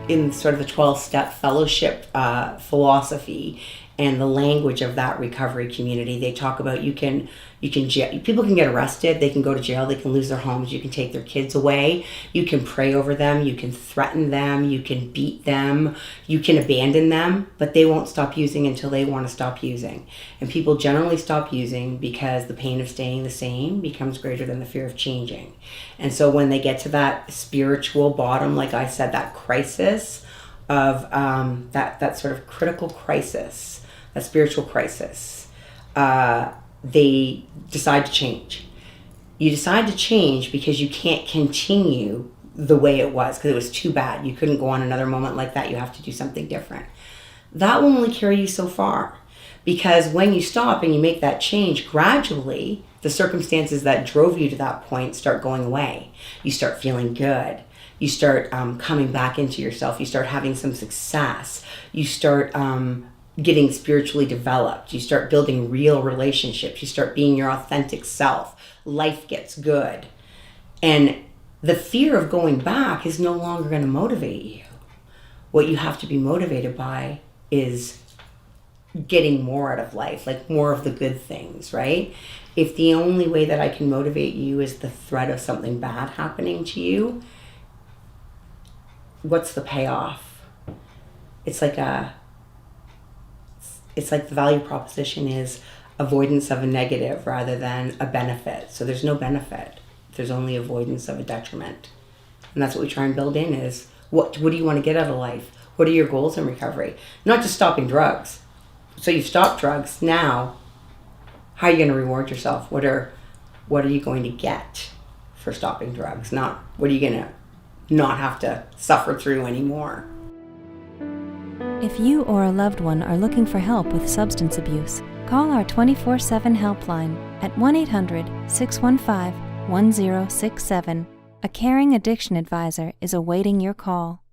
in sort of the 12-step fellowship philosophy and the language of that recovery community. They talk about people can get arrested, they can go to jail, they can lose their homes, you can take their kids away, you can pray over them, you can threaten them, you can beat them, you can abandon them, but they won't stop using until they want to stop using. And people generally stop using because the pain of staying the same becomes greater than the fear of changing. And so when they get to that spiritual bottom, like I said, that crisis of that sort of critical crisis, a spiritual crisis, they decide to change. You decide to change because you can't continue the way it was, because it was too bad. You couldn't go on another moment like that. You have to do something different. That will only carry you so far, because when you stop and you make that change, gradually the circumstances that drove you to that point start going away. You start feeling good. You start coming back into yourself. You start having some success. You start getting spiritually developed. You start building real relationships. You start being your authentic self. Life gets good. And the fear of going back is no longer going to motivate you. What you have to be motivated by is getting more out of life, like more of the good things, right? If the only way that I can motivate you is the threat of something bad happening to you, what's the payoff? It's like the value proposition is avoidance of a negative rather than a benefit. So there's no benefit. There's only avoidance of a detriment. And that's what we try and build in is, what do you want to get out of life? What are your goals in recovery? Not just stopping drugs. So you've stopped drugs. Now, how are you going to reward yourself? What are you going to get for stopping drugs? Not what are you going to not have to suffer through anymore. If you or a loved one are looking for help with substance abuse, call our 24/7 helpline at 1-800-615-1067. A caring addiction advisor is awaiting your call.